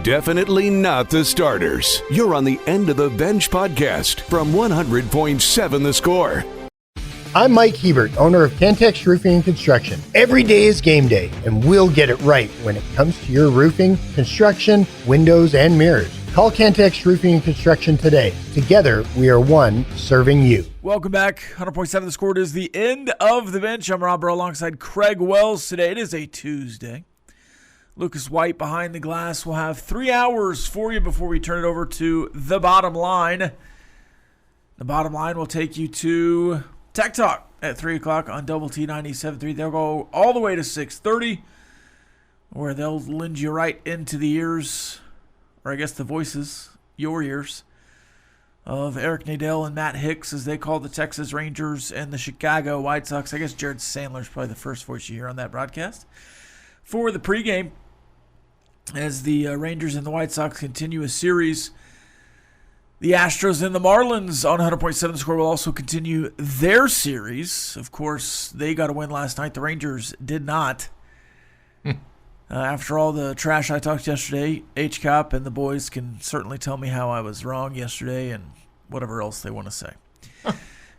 Definitely not the starters. You're on the End of the Bench podcast from 100.7 The Score. I'm Mike Hebert, owner of Cantex Roofing and Construction. Every day is game day, and we'll get it right when it comes to your roofing, construction, windows, and mirrors. Call Cantex Roofing and Construction today. Together, we are one serving you. Welcome back. 100.7 The Score. It is the End of the Bench. I'm Rob Breaux alongside Craig Wells today. It is a Tuesday. Lucas White behind the glass. We'll have 3 hours for you before we turn it over to The Bottom Line. The Bottom Line will take you to Tech Talk at 3 o'clock on Double T 97.3. They'll go all the way to 6:30, where they'll lend you right into the ears, or I guess the voices, your ears, of Eric Nadel and Matt Hicks as they call the Texas Rangers and the Chicago White Sox. I guess Jared Sandler's probably the first voice you hear on that broadcast. For the pregame, as the Rangers and the White Sox continue a series, the Astros and the Marlins on 100.7 The Score will also continue their series. Of course, they got a win last night. The Rangers did not. After all the trash I talked yesterday, H-Cop and the boys can certainly tell me how I was wrong yesterday and whatever else they want to say.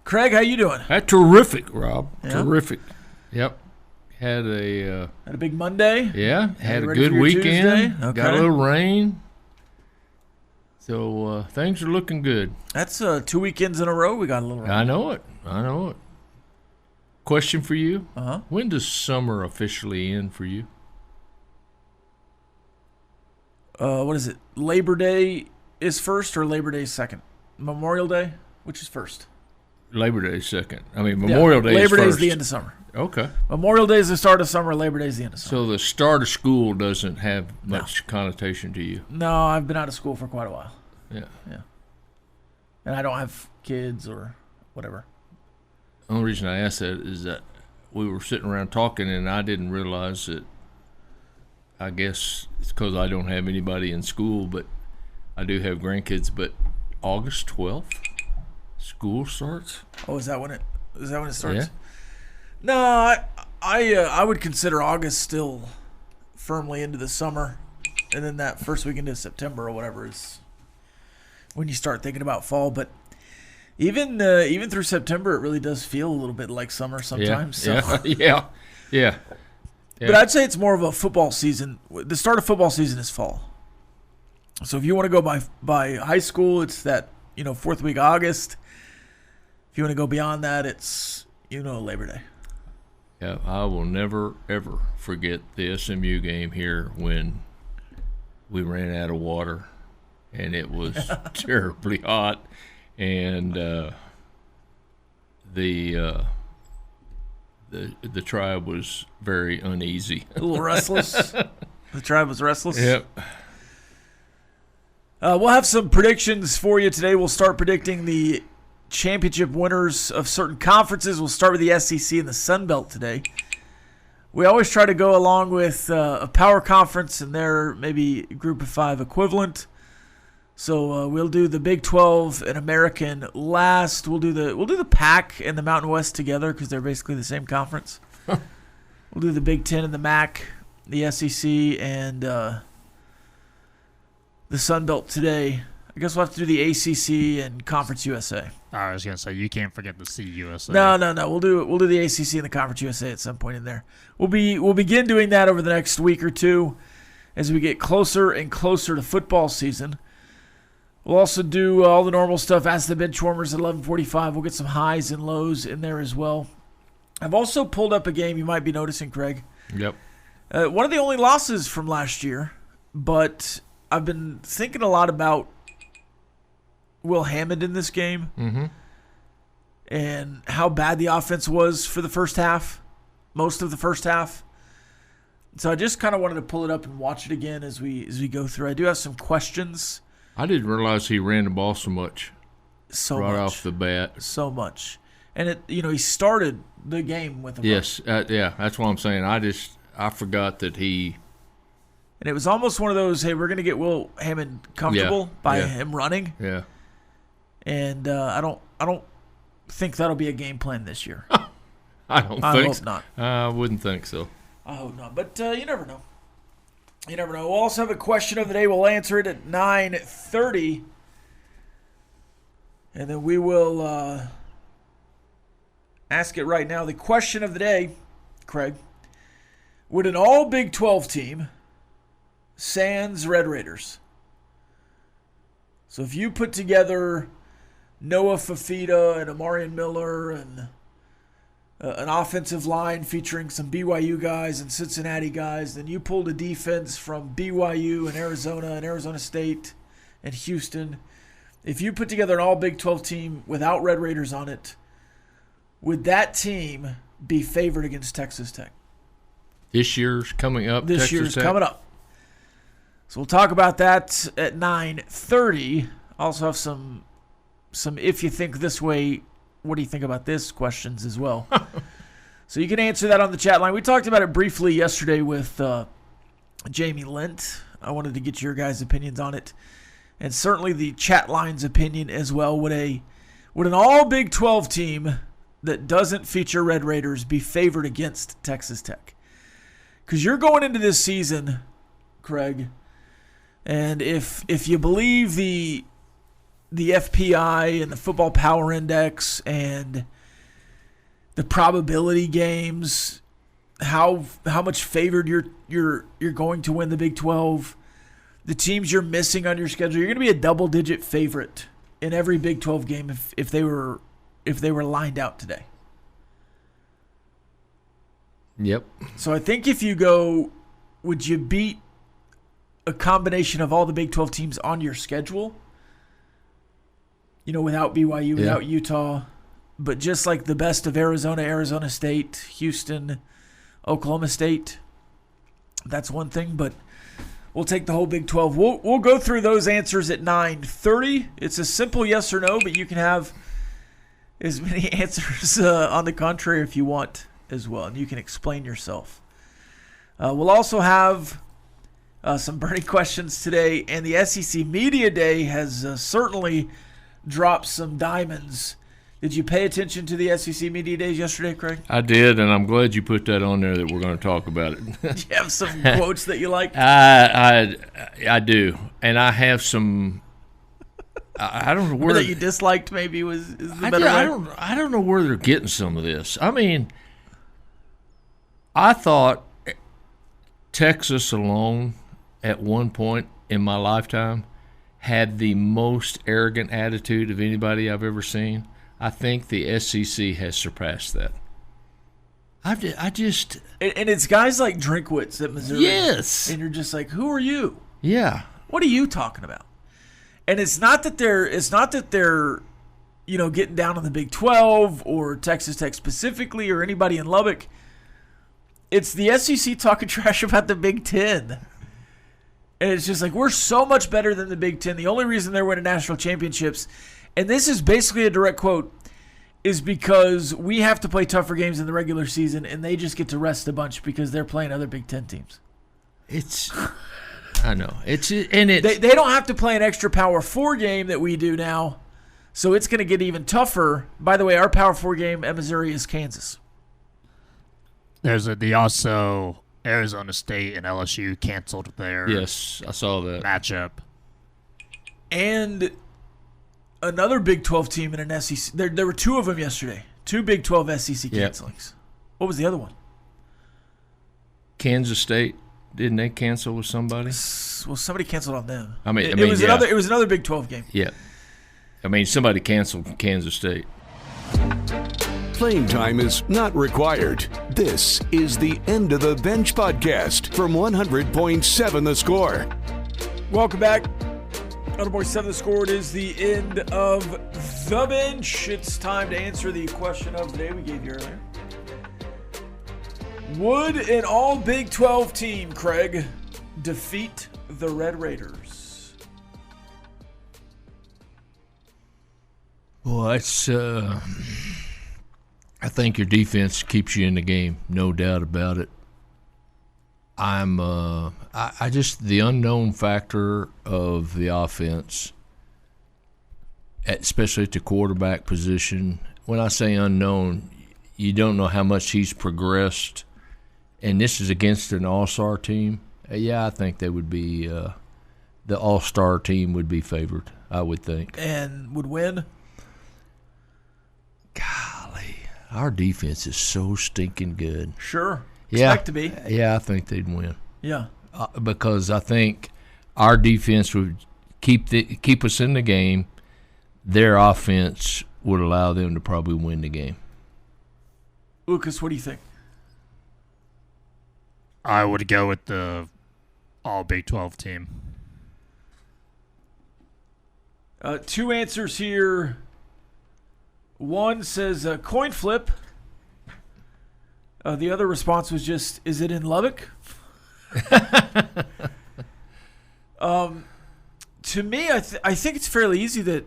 Craig, how you doing? Terrific, Rob. Yeah? Terrific. Yep. Had a big Monday? Yeah. Had a good weekend. Okay. Got a little rain. So things are looking good. That's 2 weekends in a row we got a little rain. I know it. Question for you. Uh-huh. When does summer officially end for you? What is it? Labor Day is first or Labor Day is second? Memorial Day? Which is first? Labor Day is second. I mean, Memorial Day is Labor first. Day is the end of summer. Okay. Memorial Day is the start of summer. Labor Day is the end of summer. So the start of school doesn't have much connotation to you? No, I've been out of school for quite a while. Yeah. And I don't have kids or whatever. The only reason I asked that is that we were sitting around talking, and I didn't realize that. I guess it's because I don't have anybody in school, but I do have grandkids. But August 12th, school starts. Oh, is that when it starts? Yeah. No, I would consider August still firmly into the summer, and then that first weekend of September or whatever is when you start thinking about fall. But even through September, it really does feel a little bit like summer sometimes. Yeah. Yeah. But I'd say it's more of a football season. The start of football season is fall. So if you want to go by high school, it's that fourth week of August. If you want to go beyond that, it's Labor Day. Yeah, I will never ever forget the SMU game here when we ran out of water, and it was terribly hot, and the tribe was very uneasy. A little restless. The tribe was restless. Yep. We'll have some predictions for you today. We'll start predicting the championship winners of certain conferences. We'll start with the SEC and the Sun Belt today. We always try to go along with a power conference and their maybe Group of 5 equivalent. So we'll do the Big 12 and American last. We'll do the Pac and the Mountain West together because they're basically the same conference. We'll do the Big 10 and the MAC, the SEC, and the Sun Belt today. I guess we'll have to do the ACC and Conference USA. I was gonna say you can't forget the CUSA. No. We'll do the ACC and the Conference USA at some point in there. We'll begin doing that over the next week or two as we get closer and closer to football season. We'll also do all the normal stuff. Ask the Benchwarmers at 11:45. We'll get some highs and lows in there as well. I've also pulled up a game you might be noticing, Craig. Yep. One of the only losses from last year, but I've been thinking a lot about Will Hammond in this game and how bad the offense was for the first half, most of the first half. So I just kind of wanted to pull it up and watch it again as we go through. I do have some questions. I didn't realize he ran the ball so much. Right off the bat. So much. And he started the game with a Yes, that's what I'm saying. I forgot that he. And it was almost one of those, hey, we're going to get Will Hammond comfortable by him running. Yeah. And I don't think that'll be a game plan this year. I hope not. I wouldn't think so. I hope not, but you never know. You never know. We'll also have a question of the day. We'll answer it at 9:30. And then we will ask it right now. The question of the day, Craig. Would an all Big 12 team, sans Red Raiders, so if you put together Noah Fafita and Amarian Miller and an offensive line featuring some BYU guys and Cincinnati guys, then you pulled a defense from BYU and Arizona State and Houston. If you put together an all Big 12 team without Red Raiders on it, would that team be favored against Texas Tech? This year's coming up. This year's coming up. So we'll talk about that at 9:30. Also have some if you think this way, what do you think about this questions as well. So you can answer that on the chat line. We talked about it briefly yesterday with Jamie Lent. I wanted to get your guys' opinions on it. And certainly the chat line's opinion as well. Would an all Big 12 team that doesn't feature Red Raiders be favored against Texas Tech? Because you're going into this season, Craig, and if you believe the FPI and the Football Power Index and the probability games, how much favored you're going to win the Big 12, the teams you're missing on your schedule, you're going to be a double-digit favorite in every Big 12 game if they were lined out today. Yep. So I think if you go, would you beat a combination of all the Big 12 teams on your schedule? Without BYU, without Utah, but just like the best of Arizona State, Houston, Oklahoma State. That's one thing, but we'll take the whole Big 12. We'll go through those answers at 9:30. It's a simple yes or no, but you can have as many answers on the contrary if you want as well, and you can explain yourself. We'll also have some burning questions today, and the SEC Media Day has certainly dropped some diamonds. Did you pay attention to the SEC Media Days yesterday, Craig? I did, and I'm glad you put that on there that we're going to talk about it. Do you have some quotes that you like? I do, and I have some. I don't know where that you disliked. Maybe is the better way. I don't know where they're getting some of this. I mean, I thought Texas alone at one point in my lifetime had the most arrogant attitude of anybody I've ever seen. I think the SEC has surpassed that. I just and it's guys like Drinkwitz at Missouri. Yes, and you're just like, who are you? Yeah, what are you talking about? And it's not that they're getting down on the Big 12 or Texas Tech specifically or anybody in Lubbock. It's the SEC talking trash about the Big 10. And it's just like, we're so much better than the Big 10. The only reason they're winning national championships, and this is basically a direct quote, is because we have to play tougher games in the regular season, and they just get to rest a bunch because they're playing other Big 10 teams. I know. They don't have to play an extra Power 4 game that we do now, so it's going to get even tougher. By the way, our Power 4 game at Missouri is Kansas. There's also Arizona State and LSU canceled their yes, I saw that matchup. And another Big 12 team in an SEC. There were two of them yesterday. Two Big 12 SEC cancelings. Yep. What was the other one? Kansas State. Didn't they cancel with somebody? Well, somebody canceled on them. It was another Big 12 game. Yeah. Somebody canceled Kansas State. Playing time is not required. This is the End of the Bench podcast from 100.7 The Score. Welcome back. 100.7 The Score. It is the end of the bench. It's time to answer the question of the day we gave you earlier. Would an all Big 12 team, Craig, defeat the Red Raiders? Well, it's I think your defense keeps you in the game, no doubt about it. I just the unknown factor of the offense, especially at the quarterback position. When I say unknown, you don't know how much he's progressed, and this is against an all-star team. Yeah, I think they would be the all-star team would be favored, I would think. And would win? Golly, our defense is so stinking good. Sure. Yeah. Expect to be. Yeah, I think they'd win. Yeah. Because I think our defense would keep us in the game. Their offense would allow them to probably win the game. Lucas, what do you think? I would go with the all Big 12 team. Two answers here. One says coin flip. The other response was just, is it in Lubbock? To me, I think it's fairly easy that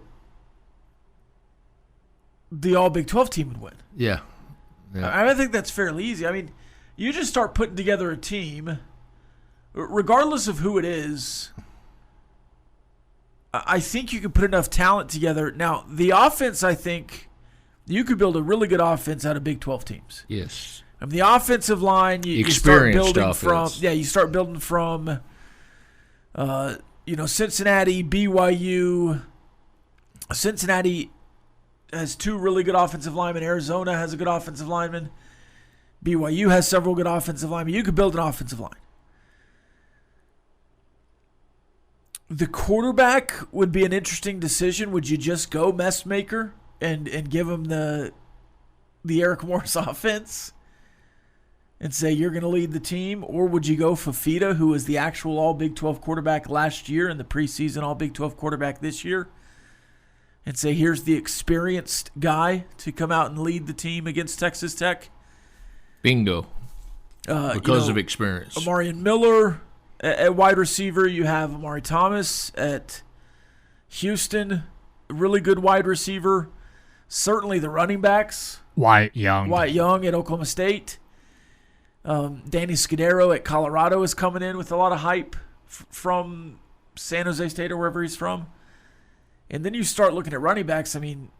the all Big 12 team would win. Yeah. I think that's fairly easy. I mean, you just start putting together a team, regardless of who it is. I think you can put enough talent together. Now, the offense, I think you could build a really good offense out of Big 12 teams. Yes. I mean, the offensive line, you start building offense. from. Yeah, you start building from. Cincinnati, BYU. Cincinnati has two really good offensive linemen. Arizona has a good offensive lineman. BYU has several good offensive linemen. You could build an offensive line. The quarterback would be an interesting decision. Would you just go Messmaker and give him the Eric Morris offense and say you're going to lead the team? Or would you go Fafita, who was the actual all Big 12 quarterback last year and the preseason all Big 12 quarterback this year, and say here's the experienced guy to come out and lead the team against Texas Tech? Bingo. Because of experience. Amarian Miller at wide receiver. You have Amari Thomas at Houston, really good wide receiver. Certainly the running backs. Wyatt Young at Oklahoma State. Danny Scudero at Colorado is coming in with a lot of hype from San Jose State or wherever he's from. And then you start looking at running backs. I mean,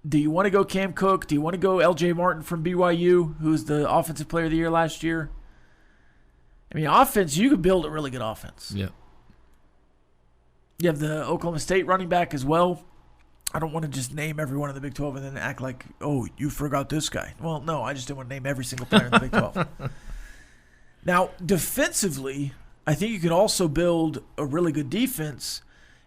do you want to go Cam Cook? Do you want to go L.J. Martin from BYU, who's the Offensive Player of the Year last year? I mean, offense, you could build a really good offense. Yeah. You have the Oklahoma State running back as well. I don't want to just name everyone in the Big 12 and then act like, oh, you forgot this guy. Well, no, I just didn't want to name every single player in the Big 12. Now, defensively, I think you could also build a really good defense.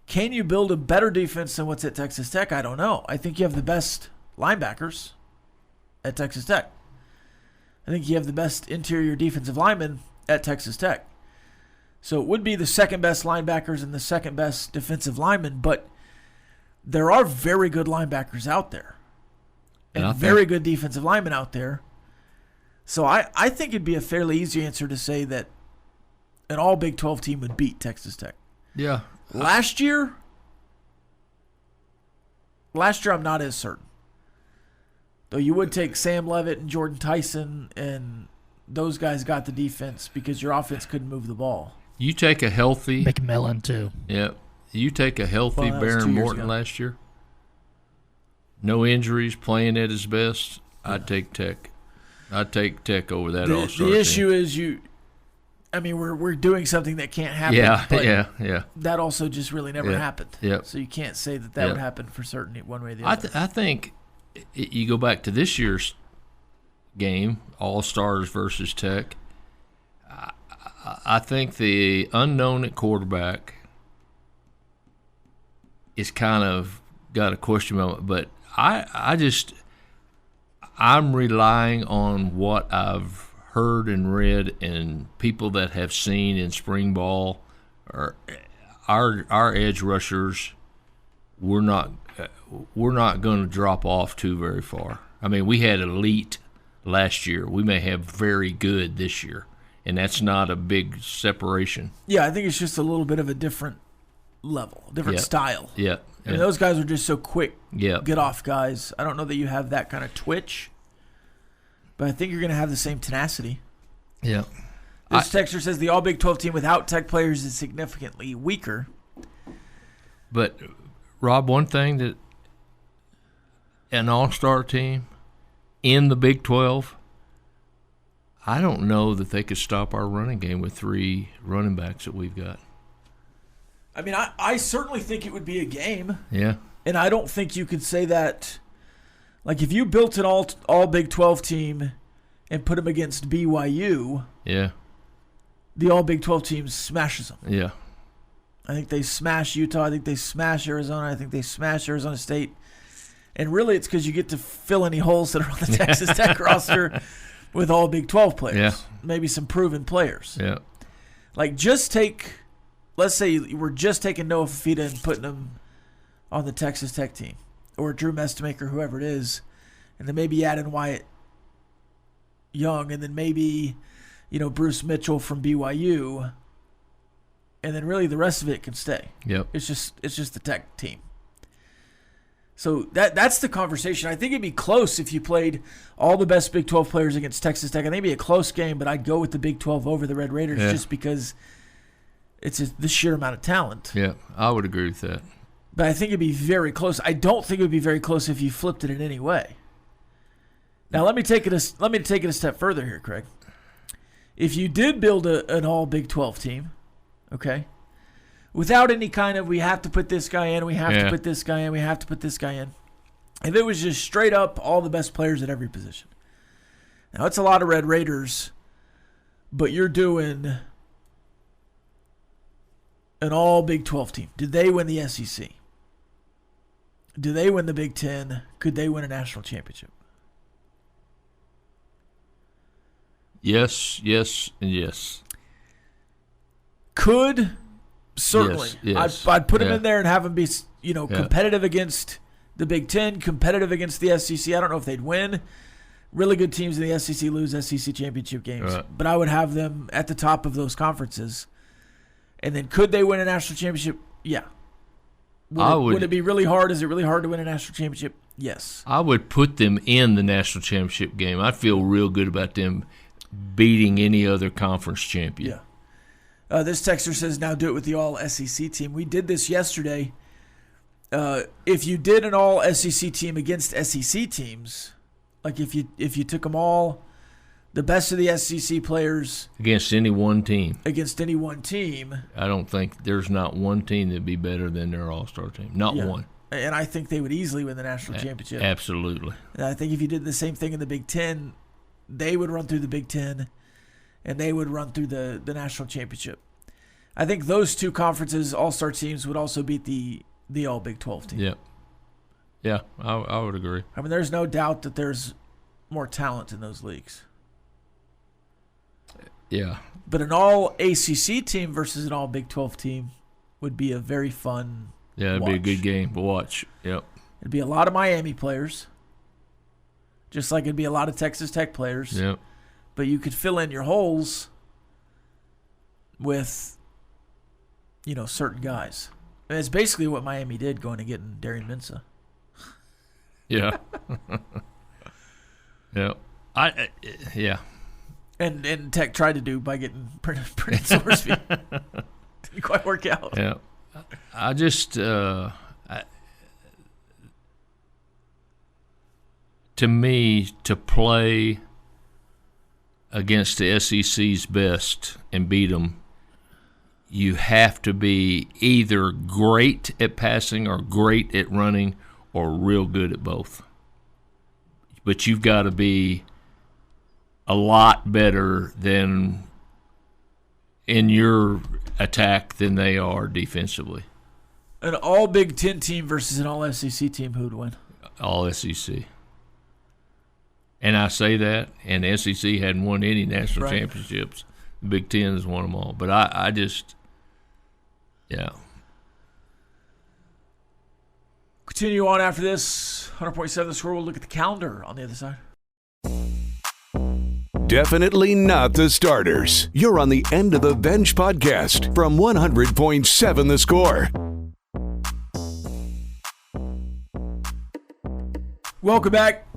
Can you build a better defense than what's at Texas Tech? I don't know. I think you have the best linebackers at Texas Tech. I think you have the best interior defensive linemen at Texas Tech. So it would be the second best linebackers and the second best defensive linemen, but there are very good linebackers out there and very good defensive linemen out there. So I think it'd be a fairly easy answer to say that an all Big 12 team would beat Texas Tech. Yeah. Last year I'm not as certain. Though you would take Sam Leavitt and Jordan Tyson, and those guys got the defense because your offense couldn't move the ball. You take a healthy McMillan too. Yeah. You take a healthy Baron Morton last year. No injuries, playing at his best. I'd take Tech. I'd take Tech over that all-star team. The issue is we're doing something that can't happen. Yeah. That also just really never happened. Yep. So you can't say that would happen for certain one way or the other. I think you go back to this year's game, All-Stars versus Tech. I think the unknown at quarterback is kind of got a question mark, but I'm relying on what I've heard and read and people that have seen in spring ball. Or our edge rushers, we're not going to drop off too very far. I mean, we had elite last year. We may have very good this year, and that's not a big separation. Yeah, I think it's just a little bit of a different level, different style. Yeah. I mean, those guys are just so quick, get off guys. I don't know that you have that kind of twitch, but I think you're going to have the same tenacity. Yeah. This texter says the All Big 12 team without Tech players is significantly weaker. But, Rob, one thing that an all-star team in the Big 12, I don't know that they could stop our running game with 3 running backs that we've got. I mean, I certainly think it would be a game. Yeah. And I don't think you could say that. Like, if you built an all Big 12 team and put them against BYU, yeah, the all Big 12 team smashes them. Yeah. I think they smash Utah. I think they smash Arizona. I think they smash Arizona State. And really, it's because you get to fill any holes that are on the Texas Tech roster with all Big 12 players. Yeah. Maybe some proven players. Yeah. Like, let's say we're just taking Noah Fafita and putting him on the Texas Tech team, or Drew Mestemaker, whoever it is, and then maybe add in Wyatt Young, and then maybe, Bruce Mitchell from BYU, and then really the rest of it can stay. Yep. It's just the Tech team. So that's the conversation. I think it'd be close if you played all the best Big 12 players against Texas Tech. I think it'd be a close game, but I'd go with the Big 12 over the Red Raiders just because it's the sheer amount of talent. Yeah, I would agree with that. But I think it'd be very close. I don't think it would be very close if you flipped it in any way. Now let me take it a step further here, Craig. If you did build an all Big 12 team, okay, without any kind of we have to put this guy in, we have to put this guy in, we have to put this guy in. If it was just straight up all the best players at every position. Now it's a lot of Red Raiders, but you're doing an all Big 12 team. Did they win the SEC? Do they win the Big Ten? Could they win a national championship? Yes, and yes. Could, certainly. Yes. I'd put them in there and have them be, competitive against the Big Ten, competitive against the SEC. I don't know if they'd win. Really good teams in the SEC lose SEC championship games. Right. But I would have them at the top of those conferences. And then could they win a national championship? Yeah. Would it be really hard? Is it really hard to win a national championship? Yes. I would put them in the national championship game. I feel real good about them beating any other conference champion. Yeah. This texter says, now do it with the all-SEC team. We did this yesterday. If you did an all-SEC team against SEC teams, like if you took them all, the best of the SEC players against any one team. I don't think there's not one team that'd be better than their all-star team. Not one. And I think they would easily win the national championship. Absolutely. And I think if you did the same thing in the Big Ten, they would run through the Big Ten, and they would run through the national championship. I think those two conferences, all-star teams, would also beat the all Big 12 team. Yep. Yeah, I would agree. I mean, there's no doubt that there's more talent in those leagues. Yeah. But an all-ACC team versus an all Big 12 team would be a very fun it'd watch. Be a good game to watch. Yep. It'd be a lot of Miami players, just like it'd be a lot of Texas Tech players. Yep. But you could fill in your holes with, certain guys. And it's basically what Miami did going and getting Darian Mensah. Yeah. Yep. Yeah. And Tech tried to do by getting Brennan Sorsby. Didn't quite work out. Yeah. I just to me, to play against the SEC's best and beat them, you have to be either great at passing or great at running or real good at both. But you've got to be a lot better than in your attack than they are defensively. An all Big Ten team versus an all SEC team, who would win? All SEC. And I say that, and the SEC hadn't won any national championships. The Big Ten has won them all. But I just, yeah. Continue on after this. 100.7 The Score. We'll look at the calendar on the other side. Definitely not the starters. You're on the End of the Bench podcast from 100.7 The Score. Welcome back.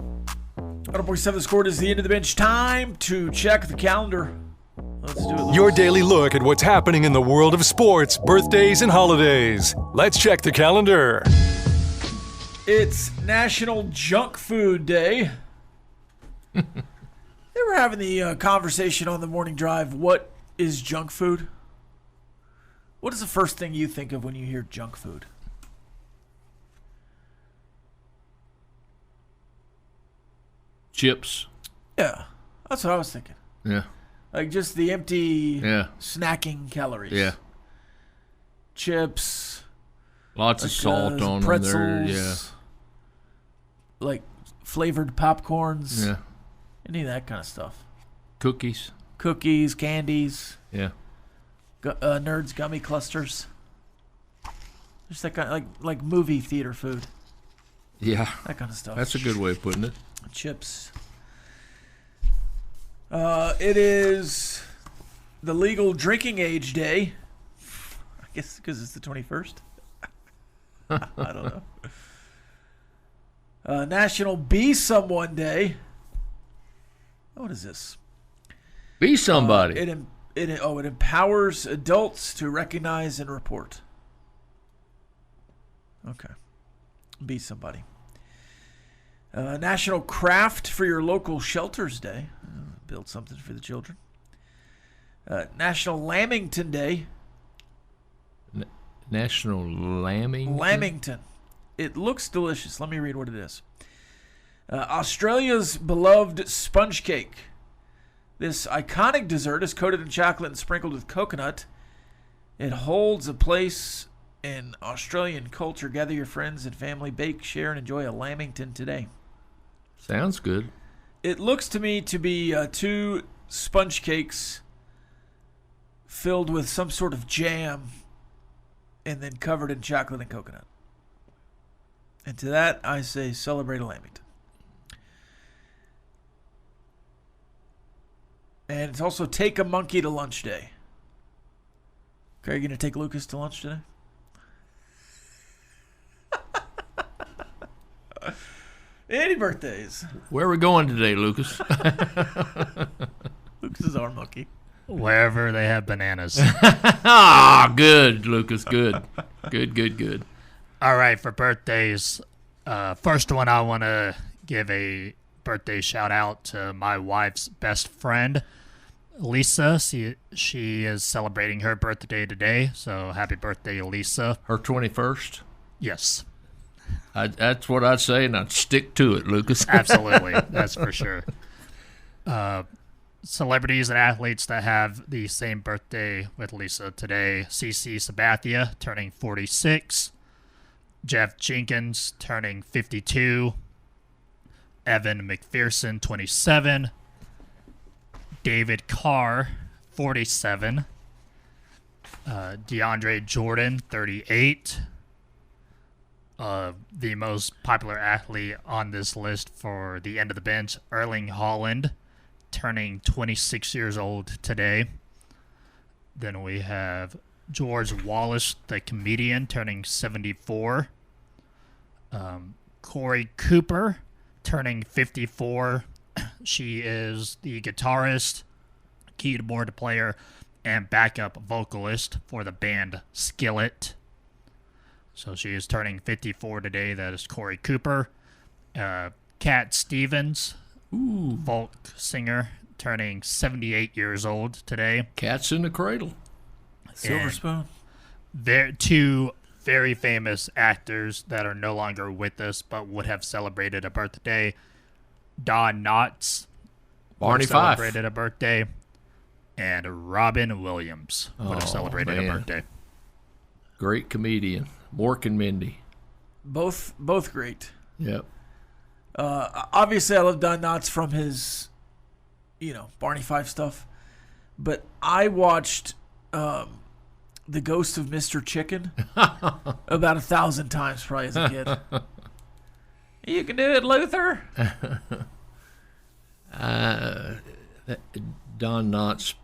100.7 The Score. It is the End of the Bench. Time to check the calendar. Let's do it, Lucas. Your daily look at what's happening in the world of sports, birthdays, and holidays. Let's check the calendar. It's National Junk Food Day. They were having the conversation on the morning drive. What is junk food? What is the first thing you think of when you hear junk food? Chips. Yeah, that's what I was thinking. Yeah. Like just the empty snacking calories. Yeah. Chips. Lots of salt on pretzels, them there. Yeah. Like flavored popcorns. Yeah. Any of that kind of stuff. Cookies. Cookies, candies. Yeah. Nerds gummy clusters. Just that kind of, like movie theater food. Yeah. That kind of stuff. That's a good way of putting it. Chips. It is the legal drinking age day. I guess because it's the 21st. I don't know. National Be Someone Day. What is this? Be somebody. It empowers adults to recognize and report. Okay. Be somebody. National Craft for Your Local Shelters Day. Build something for the children. National Lamington Day. National Lamington? Lamington. It looks delicious. Let me read what it is. Australia's beloved sponge cake. This iconic dessert is coated in chocolate and sprinkled with coconut. It holds a place in Australian culture. Gather your friends and family, bake, share, and enjoy a Lamington today. Sounds good. It looks to me to be 2 sponge cakes filled with some sort of jam and then covered in chocolate and coconut. And to that, I say celebrate a Lamington. And it's also Take a Monkey to Lunch Day. Okay, are you going to take Lucas to lunch today? Any birthdays? Where are we going today, Lucas? Lucas is our monkey. Wherever they have bananas. Good, Lucas. Good. Good. All right, for birthdays, first one I want to give a birthday shout out to my wife's best friend, Lisa. She is celebrating her birthday today, so happy birthday, Lisa. Her 21st? Yes. That's what I'd say, and I'd stick to it, Lucas. Absolutely, that's for sure. Celebrities and athletes that have the same birthday with Lisa today: CC Sabathia turning 46, Jeff Jenkins turning 52, Evan McPherson 27, David Carr 47, DeAndre Jordan 38. The most popular athlete on this list for the end of the bench, Erling Haaland, turning 26 years old today. Then we have George Wallace, the comedian, turning 74. Corey Cooper, turning 54. She is the guitarist, keyboard player, and backup vocalist for the band Skillet. So she is turning 54 today. That is Corey Cooper. Cat Stevens, folk singer, turning 78 years old today. Cat's in the cradle. Silver spoon. They're 2 very famous actors that are no longer with us but would have celebrated a birthday. Don Knotts Barney Fife celebrated a birthday. And Robin Williams would have celebrated a birthday. Great comedian. Mork and Mindy. Both great. Yep. Obviously, I love Don Knotts from his, Barney Fife stuff. But I watched The Ghost of Mr. Chicken about 1,000 times probably as a kid. You can do it, Luther. Don Knotts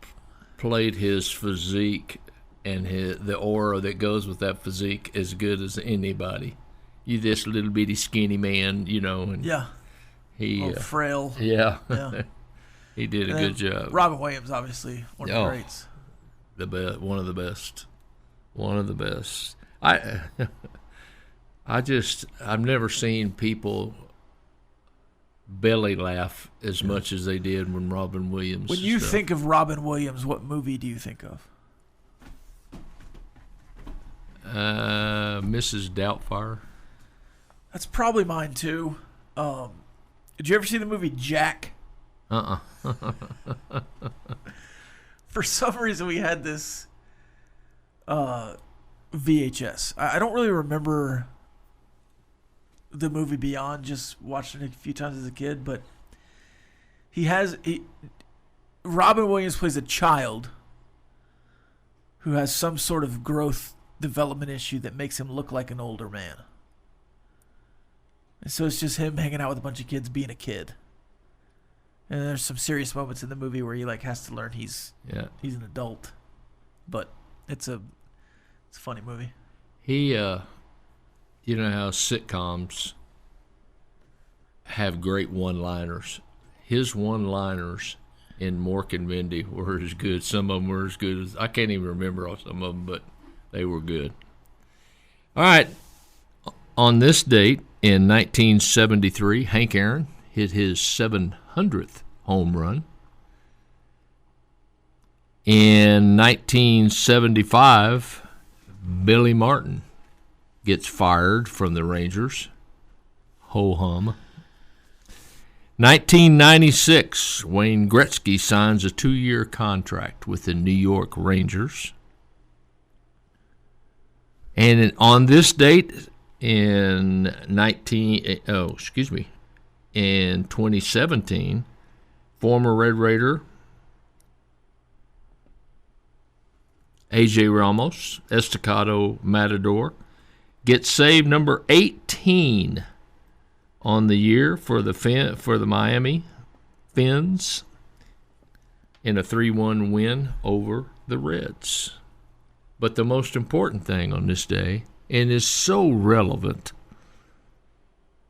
played his physique and the aura that goes with that physique as good as anybody. You this little bitty skinny man, and yeah, he frail. Yeah, yeah. He did a good job. Robin Williams, obviously, one of the greats. One of the best. I've never seen people belly laugh as much as they did when Robin Williams. When you think of Robin Williams, what movie do you think of? Mrs. Doubtfire. That's probably mine too. Did you ever see the movie Jack? For some reason, we had this VHS. I don't really remember the movie beyond just watching it a few times as a kid, but Robin Williams plays a child who has some sort of growth development issue that makes him look like an older man. And so it's just him hanging out with a bunch of kids being a kid. And there's some serious moments in the movie where he has to learn he's an adult. But it's a funny movie. He you know how sitcoms have great one-liners. His one-liners in Mork and Mindy were as good. Some of them were as good as I can't even remember all some of them, but they were good. All right. On this date in 1973, Hank Aaron hit his 700th home run. In 1975, Billy Martin gets fired from the Rangers. Ho-hum. 1996, Wayne Gretzky signs a 2-year contract with the New York Rangers. And on this date in 2017, former Red Raider A.J. Ramos, Estacado Matador, gets save number 18 on the year for the Miami Fins in a 3-1 win over the Reds. But the most important thing on this day, and is so relevant,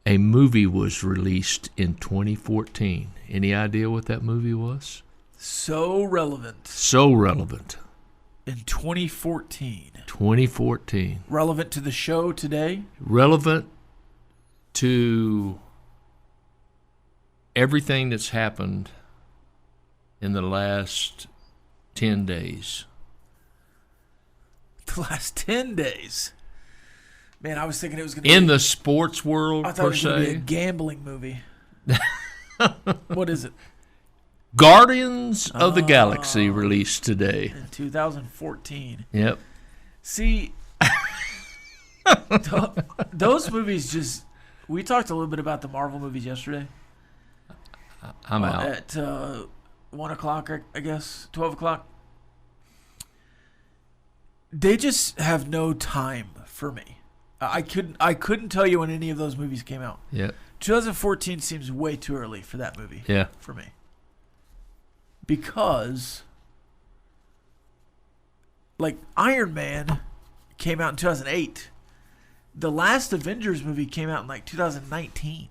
a movie was released in 2014. Any idea what that movie was? So relevant. So relevant. In 2014. 2014. Relevant to the show today? Relevant to everything that's happened in the last 10 days. The last 10 days? Man, I was thinking it was going to be... In the sports world, I thought it was going to be a gambling movie. What is it? Guardians of the Galaxy released today. In 2014. Yep. See, those movies just... We talked a little bit about the Marvel movies yesterday. I'm out. At 1 o'clock, I guess, 12 o'clock. They just have no time for me. I couldn't tell you when any of those movies came out. Yeah. 2014 seems way too early for that movie. Yeah. For me. Because Iron Man came out in 2008. The last Avengers movie came out in 2019.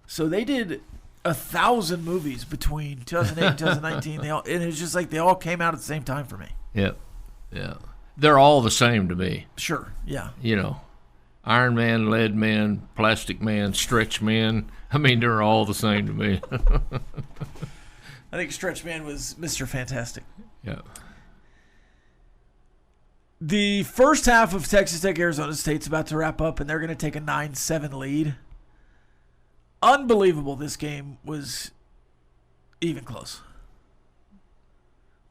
So they did 1,000 movies between 2008 and 2019. And it's just they all came out at the same time for me. Yep. Yeah. They're all the same to me. Sure, yeah. You know, Iron Man, Lead Man, Plastic Man, Stretch Man. I mean, they're all the same to me. I think Stretch Man was Mr. Fantastic. Yeah. The first half of Texas Tech Arizona State's about to wrap up, and they're going to take a 9-7 lead. Unbelievable this game was even close.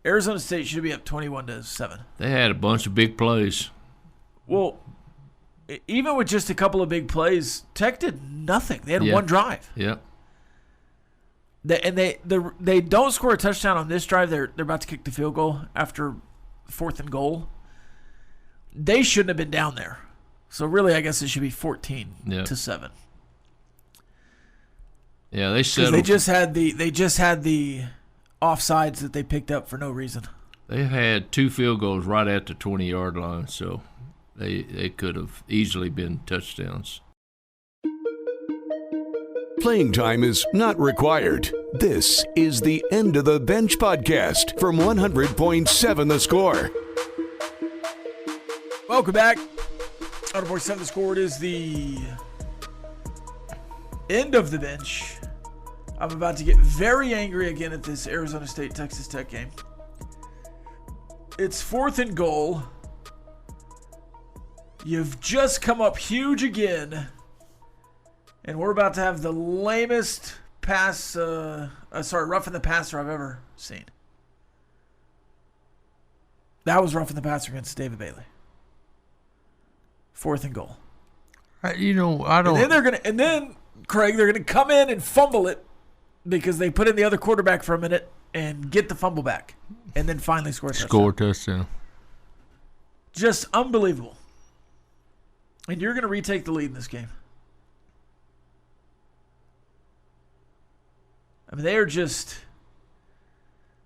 Arizona State should be up 21-7. They had a bunch of big plays. Well, even with just a couple of big plays, Tech did nothing. They had one drive. Yep. They don't score a touchdown on this drive. They're about to kick the field goal after 4th and goal. They shouldn't have been down there. So really, I guess it should be 14-7. Yeah, they settled. They just had the offsides that they picked up for no reason. They had 2 field goals right at the 20-yard line, so they could have easily been touchdowns. Playing time is not required. This is the End of the Bench podcast from 100.7 The Score. Welcome back. 100.7 The Score. It is the end of the bench, I'm about to get very angry again at this Arizona State-Texas Tech game. It's 4th and goal. You've just come up huge again. And we're about to have the lamest roughing the passer I've ever seen. That was roughing the passer against David Bailey. 4th and goal. I don't. And then Craig, they're gonna come in and fumble it because they put in the other quarterback for a minute and get the fumble back, and then finally score a touchdown. Just unbelievable. And you're gonna retake the lead in this game. I mean, they are just.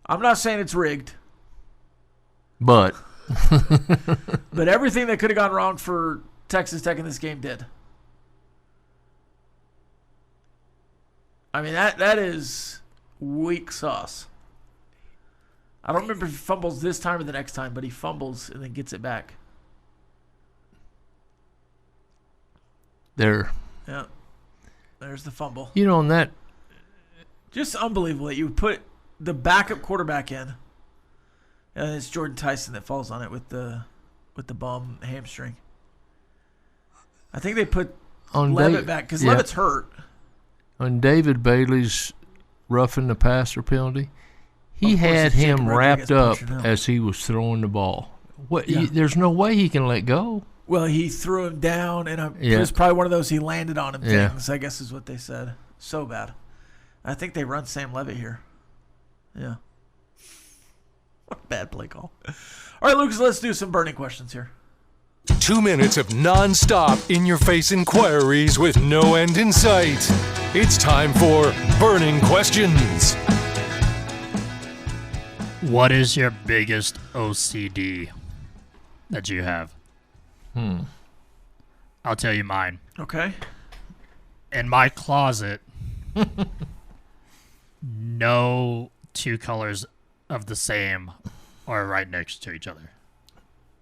I'm not saying it's rigged, but everything that could have gone wrong for Texas Tech in this game did. I mean, that is weak sauce. I don't remember if he fumbles this time or the next time, but he fumbles and then gets it back. There. Yeah. There's the fumble. On that. Just unbelievable that you put the backup quarterback in, and it's Jordan Tyson that falls on it with the bum hamstring. I think they put Levitt back because Levitt's hurt. On David Bailey's roughing the passer penalty, he had him wrapped up as he was throwing the ball. There's no way he can let go. Well, he threw him down, and it was probably one of those he landed on him things, I guess is what they said. So bad. I think they run Sam Levitt here. Yeah. What a bad play call. All right, Lucas, let's do some burning questions here. 2 minutes of non-stop in-your-face inquiries with no end in sight. It's time for Burning Questions. What is your biggest OCD that you have? I'll tell you mine. Okay. In my closet, no two colors of the same are right next to each other.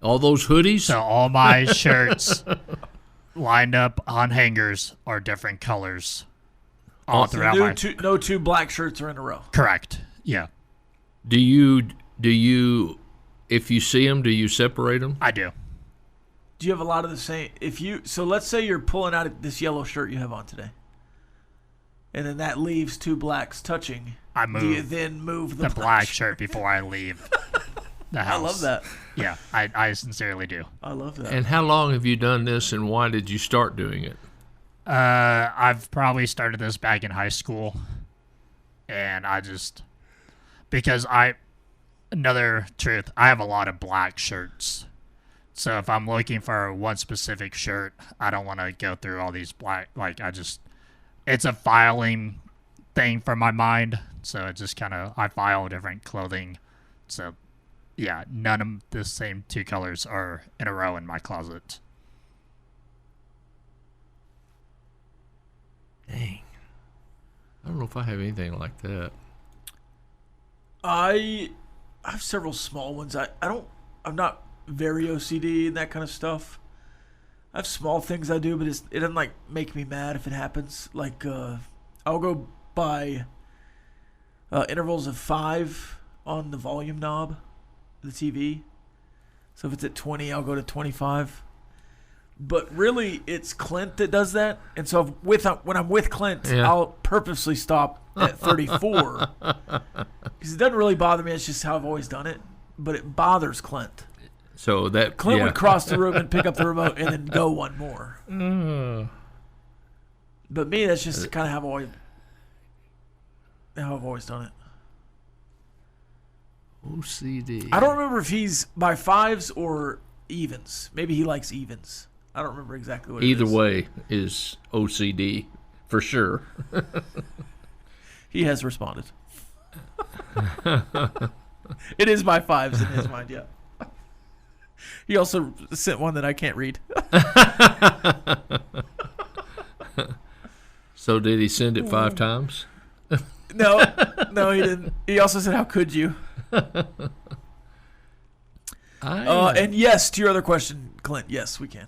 All those hoodies? So all my shirts lined up on hangers are different colors all throughout no two black shirts are in a row. Correct. Yeah. Do you, if you see them, do you separate them? I do. Do you have a lot of the same? So let's say you're pulling out this yellow shirt you have on today, and then that leaves two blacks touching. I move. Do you then move the black shirt before I leave the house? I love that. Yeah, I sincerely do. I love that. And how long have you done this, and why did you start doing it? I've probably started this back in high school, and another truth, I have a lot of black shirts. So if I'm looking for one specific shirt, I don't want to go through all these black, it's a filing thing for my mind. So it just I file different clothing. So yeah, none of the same two colors are in a row in my closet. Dang. I don't know if I have anything like that. I have several small ones. I'm not very OCD and that kind of stuff. I have small things I do, but it doesn't make me mad if it happens. I'll go by intervals of 5 on the volume knob of the TV. So if it's at 20, I'll go to 25. But really, it's Clint that does that. And so when I'm with Clint, I'll purposely stop at 34. Because it doesn't really bother me. It's just how I've always done it. But it bothers Clint. So that Clint would cross the room and pick up the remote and then go one more. But me, that's just kind of how I've always done it. OCD. I don't remember if he's by 5s or evens. Maybe he likes evens. I don't remember exactly what it is. Either way is OCD for sure. He has responded. It is by 5s in his mind, yeah. He also sent one that I can't read. So did he send it 5 times? No, he didn't. He also said, "How could you?" And yes, to your other question, Clint, yes, we can.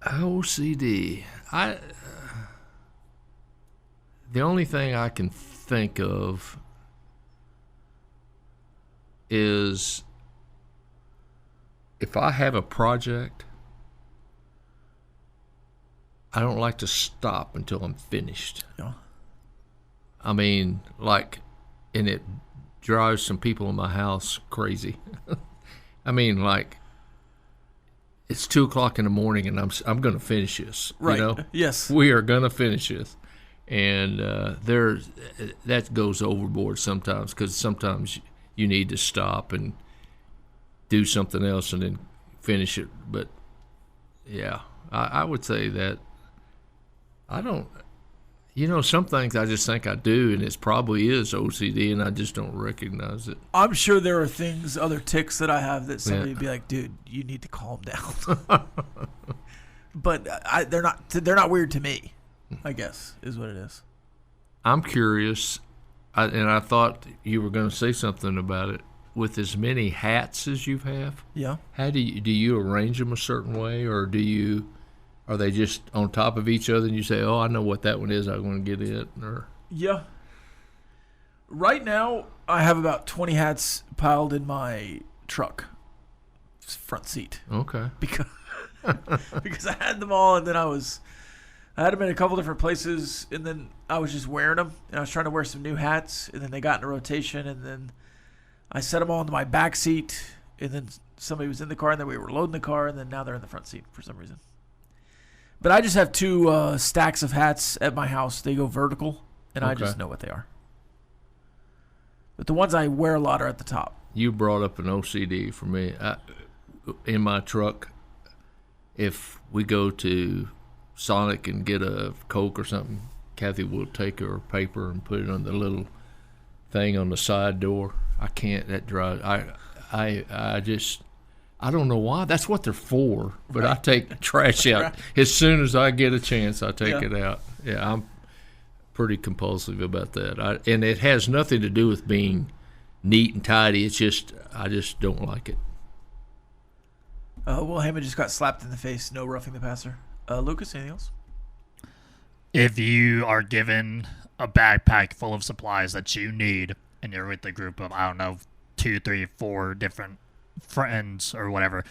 OCD. The only thing I can think of is if I have a project, I don't like to stop until I'm finished. Yeah. I mean, and it drives some people in my house crazy. I mean, it's 2:00 in the morning and I'm going to finish this. Right. You know? Yes. We are going to finish this. And that goes overboard sometimes, because sometimes you need to stop and do something else and then finish it. But yeah, I would say that I don't. Some things I just think I do, and it probably is OCD, and I just don't recognize it. I'm sure there are things, other tics that I have that somebody would be like, dude, you need to calm down. But they're not weird to me, I guess, is what it is. I'm curious, and I thought you were going to say something about it. With as many hats as you have, Yeah. how do you arrange them a certain way, or are they just on top of each other and you say, oh, I know what that one is, I'm going to get it? Or Yeah. Right now, I have about 20 hats piled in my truck, front seat. Okay. Because I had them all, and then I had them in a couple different places, and then I was just wearing them, and I was trying to wear some new hats, and then they got into rotation, and then I set them all into my back seat, and then somebody was in the car, and then we were loading the car, and then now they're in the front seat for some reason. But I just have two stacks of hats at my house. They go vertical, and I just know what they are. But the ones I wear a lot are at the top. You brought up an OCD for me. In my truck, if we go to Sonic and get a Coke or something, Kathy will take her paper and put it on the little thing on the side door. I can't. That drives. I don't know why. That's what they're for. But I take the trash out as soon as I get a chance. I take it out. Yeah, I'm pretty compulsive about that. And it has nothing to do with being neat and tidy. It's just I just don't like it. Will Hammond just got slapped in the face. No roughing the passer. Lucas, anything else? If you are given a backpack full of supplies that you need, and you're with a group of, I don't know, 2, 3, 4 different friends or whatever,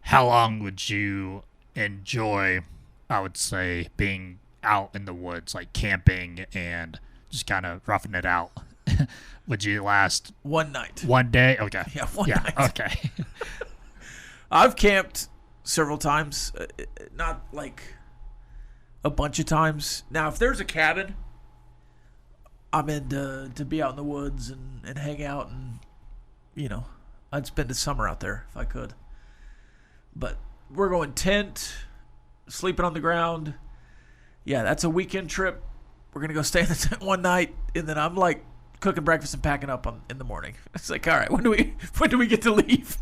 how long would you enjoy, I would say, being out in the woods, like camping and just kind of roughing it out? Would you last one night? One day? Okay. Yeah, one night. Okay. I've camped several times, not like a bunch of times. Now, if there's a cabin, I'm in to be out in the woods and hang out, and I'd spend the summer out there if I could. But we're going tent, sleeping on the ground. Yeah, that's a weekend trip. We're gonna go stay in the tent one night, and then I'm like cooking breakfast and packing up in the morning. It's like, all right, when do we get to leave?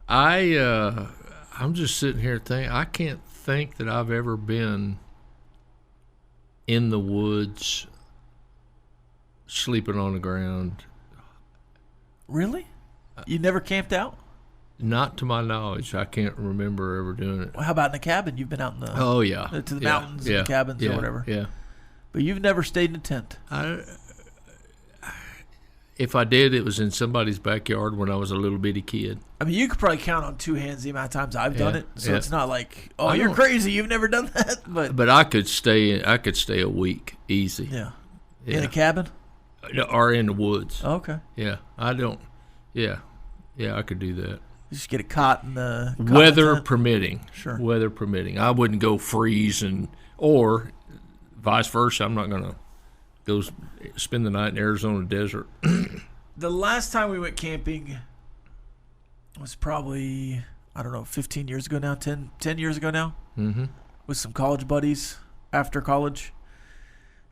I'm just sitting here thinking, I can't think that I've ever been in the woods sleeping on the ground. Really? You never camped out? Not to my knowledge. I can't remember ever doing it. Well, how about in the cabin? You've been out in the to the mountains and the cabins or whatever. Yeah. But you've never stayed in a tent. If I did, it was in somebody's backyard when I was a little bitty kid. I mean, you could probably count on two hands the amount of times I've done it. So it's not like, oh, you're don't- crazy. You've never done that. But I could stay a week easy. Yeah. Yeah. In a cabin? Or in the woods. Oh, okay. Yeah. I don't. Yeah. Yeah, I could do that. You just get a cot in the Weather tent. permitting. Sure. Weather permitting. I wouldn't go freeze or vice versa. I'm not going to go spend the night in Arizona desert. The last time we went camping was probably, 15 years ago now, 10 years ago now, with some college buddies after college.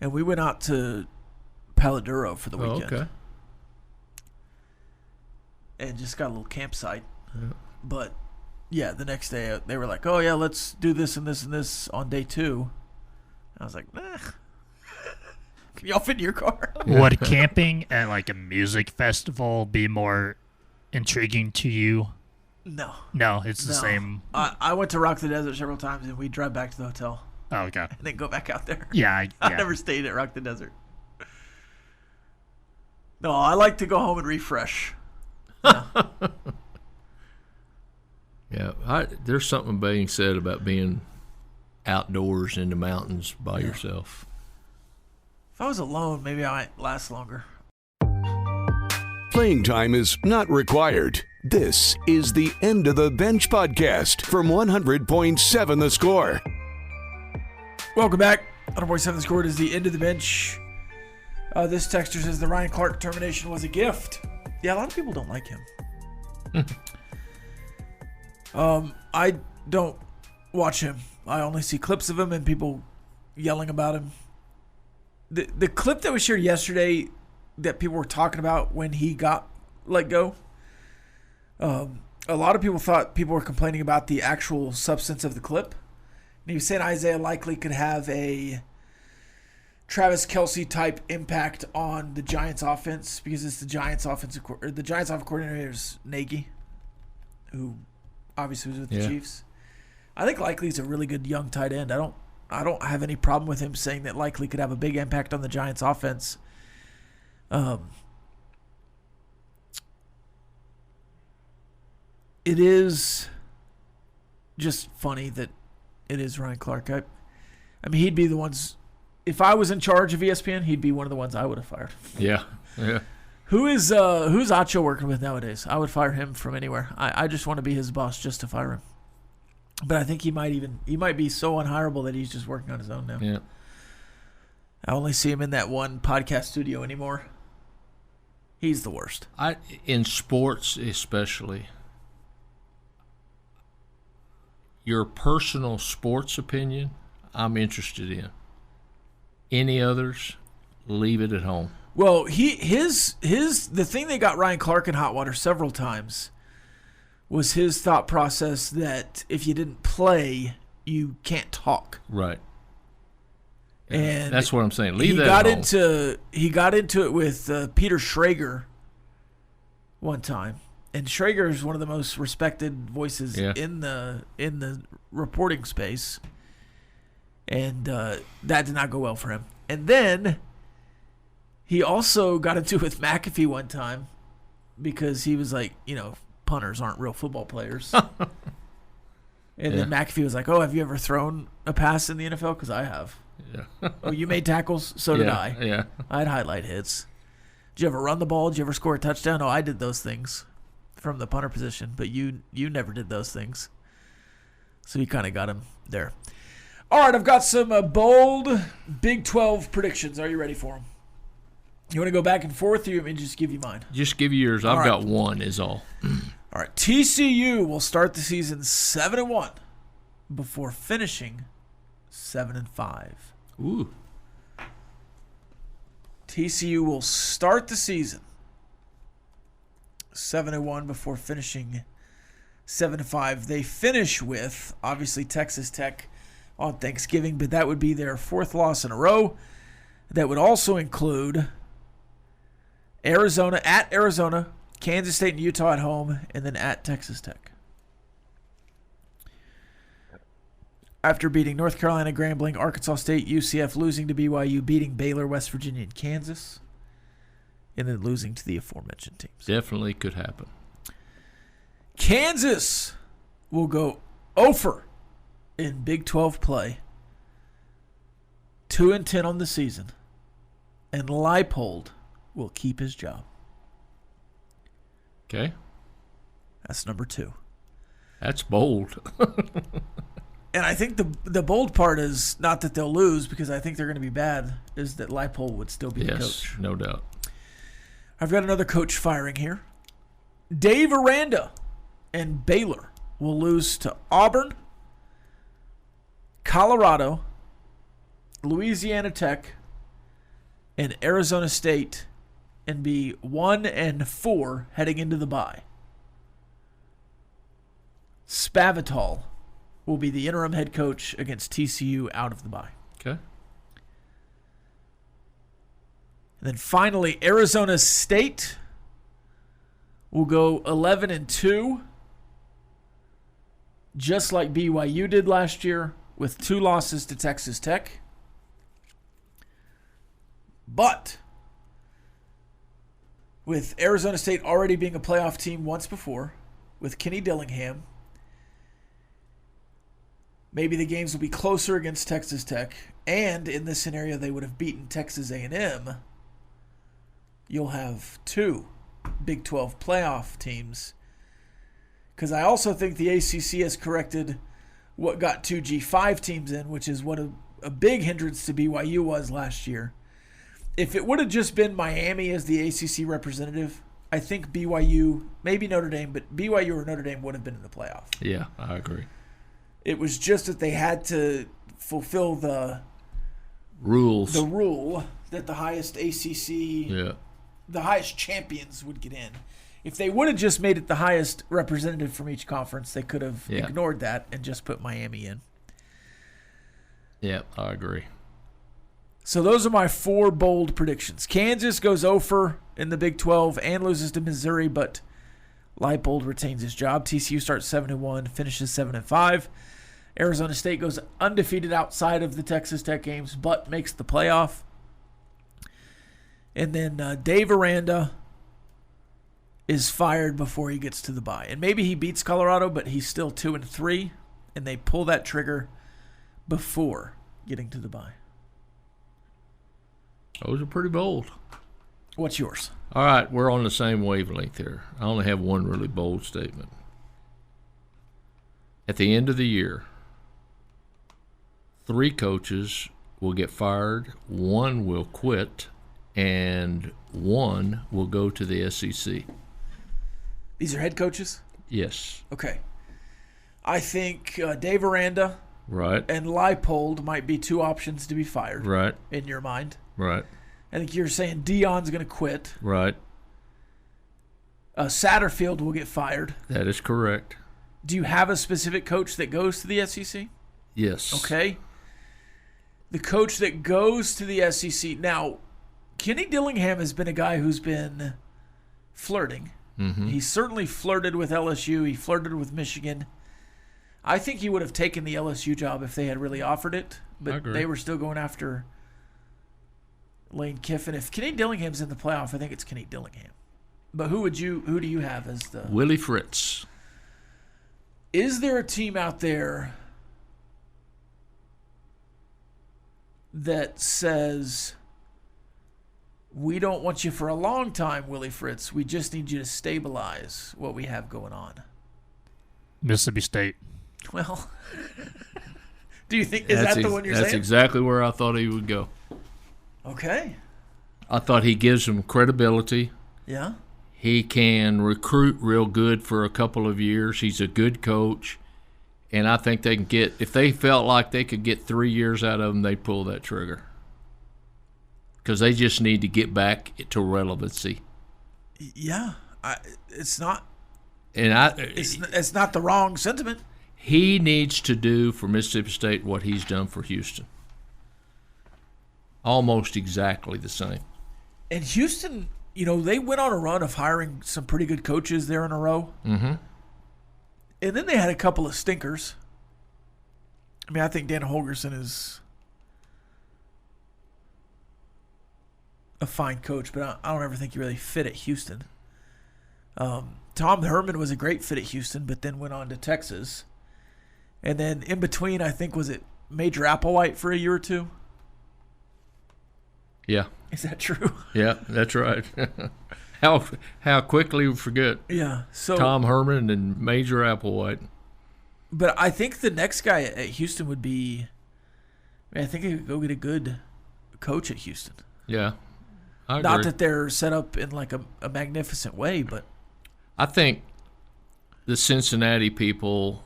And we went out to Paladuro for the weekend. Okay. And just got a little campsite. Yeah. But, yeah, the next day they were like, oh, yeah, let's do this and this and this on day 2. I was like, nah. Can y'all fit in your car? Would camping at like a music festival be more intriguing to you? No. No, it's the same. I went to Rock the Desert several times, and we drive back to the hotel. Oh, okay. and then go back out there. Yeah. I never stayed at Rock the Desert. No, I like to go home and refresh. Yeah, there's something being said about being outdoors in the mountains by yourself. If I was alone, maybe I might last longer. Playing time is not required. This is the End of the Bench podcast from 100.7 The Score. Welcome back. 100.7 The Score is the End of the Bench. This texter says the Ryan Clark termination was a gift. Yeah, a lot of people don't like him. I don't watch him. I only see clips of him and people yelling about him. The clip that was shared yesterday that people were talking about when he got let go, a lot of people thought people were complaining about the actual substance of the clip. And he was saying Isaiah likely could have a Travis Kelce type impact on the Giants offense because it's the Giants offensive coordinator is Nagy, who obviously was with the Chiefs. I think Likely's a really good young tight end. I don't have any problem with him saying that Likely could have a big impact on the Giants offense. It is just funny that it is Ryan Clark. I mean, he'd be the ones. If I was in charge of ESPN, he'd be one of the ones I would have fired. Yeah. Who's Acho working with nowadays? I would fire him from anywhere. I just want to be his boss just to fire him. But I think he might be so unhireable that he's just working on his own now. Yeah. I only see him in that one podcast studio anymore. He's the worst. In sports especially, your personal sports opinion, I'm interested in. Any others, leave it at home. Well, the thing that got Ryan Clark in hot water several times was his thought process that if you didn't play, you can't talk. Right. And that's what I'm saying. Leave that at home. He got into it with Peter Schrager one time, and Schrager is one of the most respected voices in the reporting space, and that did not go well for him. And then he also got into it with McAfee one time because he was like, punters aren't real football players. And then McAfee was like, "Oh, have you ever thrown a pass in the NFL? Because I have." Yeah. "Oh, you made tackles? So did I. Yeah. I had highlight hits. Did you ever run the ball? Did you ever score a touchdown? Oh, I did those things from the punter position, but you never did those things." So he kind of got him there. All right, I've got some bold Big 12 predictions. Are you ready for them? You want to go back and forth, or you want me to just give you mine? Just give you yours. I've got one is all. All right, TCU will start the season 7-1 before finishing 7-5. Ooh. TCU will start the season 7-1 before finishing 7-5. They finish with, obviously, Texas Tech on Thanksgiving, but that would be their fourth loss in a row. That would also include Arizona, Kansas State and Utah at home, and then at Texas Tech. After beating North Carolina, Grambling, Arkansas State, UCF, losing to BYU, beating Baylor, West Virginia, and Kansas, and then losing to the aforementioned teams. Definitely could happen. Kansas will go 0 in Big 12 play, 2-10 on the season, and Leipold will keep his job. Okay. That's number 2. That's bold. And I think the bold part is not that they'll lose, because I think they're going to be bad, is that Leipold would still be the coach. No doubt. I've got another coach firing here. Dave Aranda and Baylor will lose to Auburn, Colorado, Louisiana Tech, and Arizona State, and be 1-4 heading into the bye. Spavital will be the interim head coach against TCU out of the bye. Okay. And then finally, Arizona State will go 11-2, just like BYU did last year, with 2 losses to Texas Tech. But with Arizona State already being a playoff team once before, with Kenny Dillingham, maybe the games will be closer against Texas Tech, and in this scenario they would have beaten Texas A&M. You'll have 2 Big 12 playoff teams. Because I also think the ACC has corrected what got 2 G5 teams in, which is what a big hindrance to BYU was last year. If it would have just been Miami as the ACC representative, I think BYU, maybe Notre Dame, but BYU or Notre Dame would have been in the playoff. Yeah, I agree. It was just that they had to fulfill the Rules. the rule that the highest ACC, the highest champions would get in. If they would have just made it the highest representative from each conference, they could have ignored that and just put Miami in. Yeah, I agree. So those are my 4 bold predictions. Kansas goes 0 in the Big 12 and loses to Missouri, but Leipold retains his job. TCU starts 7-1, finishes 7-5. Arizona State goes undefeated outside of the Texas Tech games, but makes the playoff. And then Dave Aranda is fired before he gets to the bye. And maybe he beats Colorado, but he's still 2-3, and they pull that trigger before getting to the bye. Those are pretty bold. What's yours? All right, we're on the same wavelength here. I only have one really bold statement. At the end of the year, 3 coaches will get fired, 1 will quit, and 1 will go to the SEC. These are head coaches? Yes. Okay. I think Dave Aranda and Leipold might be 2 options to be fired. Right. In your mind. Right. I think you're saying Dion's going to quit. Right. Satterfield will get fired. That is correct. Do you have a specific coach that goes to the SEC? Yes. Okay. The coach that goes to the SEC. Now, Kenny Dillingham has been a guy who's been flirting. Mm-hmm. He certainly flirted with LSU. He flirted with Michigan. I think he would have taken the LSU job if they had really offered it, but they were still going after Lane Kiffin. If Kenny Dillingham's in the playoff, I think it's Kenny Dillingham. But who do you have as the Willie Fritz? Is there a team out there that says, we don't want you for a long time, Willie Fritz. We just need you to stabilize what we have going on? Mississippi State. Well, do you think is that the one you're saying? That's exactly where I thought he would go. Okay. I thought he gives him credibility. Yeah. He can recruit real good for a couple of years. He's a good coach. And I think they can get, if they felt like they could get 3 years out of him, they'd pull that trigger. Because they just need to get back to relevancy. Yeah. It's not. And it's not the wrong sentiment. He needs to do for Mississippi State what he's done for Houston. Almost exactly the same. And Houston, they went on a run of hiring some pretty good coaches there in a row. Mm-hmm. And then they had a couple of stinkers. I mean, I think Dan Holgerson is a fine coach, but I don't ever think he really fit at Houston. Tom Herman was a great fit at Houston, but then went on to Texas. And then in between, I think, was it Major Applewhite for a year or 2? Yeah. Is that true? Yeah, that's right. How quickly we forget. Yeah. So Tom Herman and Major Applewhite. But I think the next guy at Houston would be, I think he could go get a good coach at Houston. Yeah. I agree. Not that they're set up in like a magnificent way, but I think the Cincinnati people,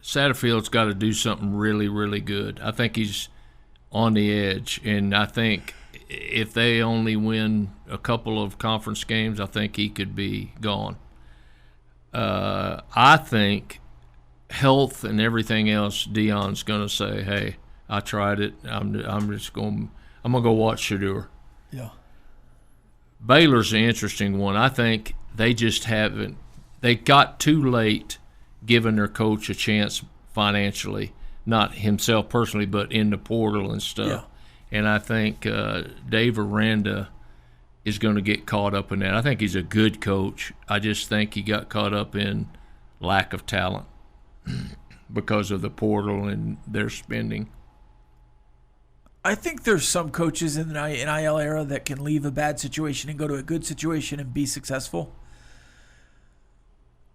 Satterfield's got to do something really, really good. I think he's on the edge, and I think if they only win a couple of conference games, I think he could be gone. I think health and everything else, Dion's going to say, "Hey, I tried it. I'm going to go watch Shedeur." Yeah. Baylor's an interesting one. I think they just haven't. They got too late giving their coach a chance financially, not himself personally, but in the portal and stuff. Yeah. And I think Dave Aranda is going to get caught up in that. I think he's a good coach. I just think he got caught up in lack of talent because of the portal and their spending. I think there's some coaches in the NIL era that can leave a bad situation and go to a good situation and be successful.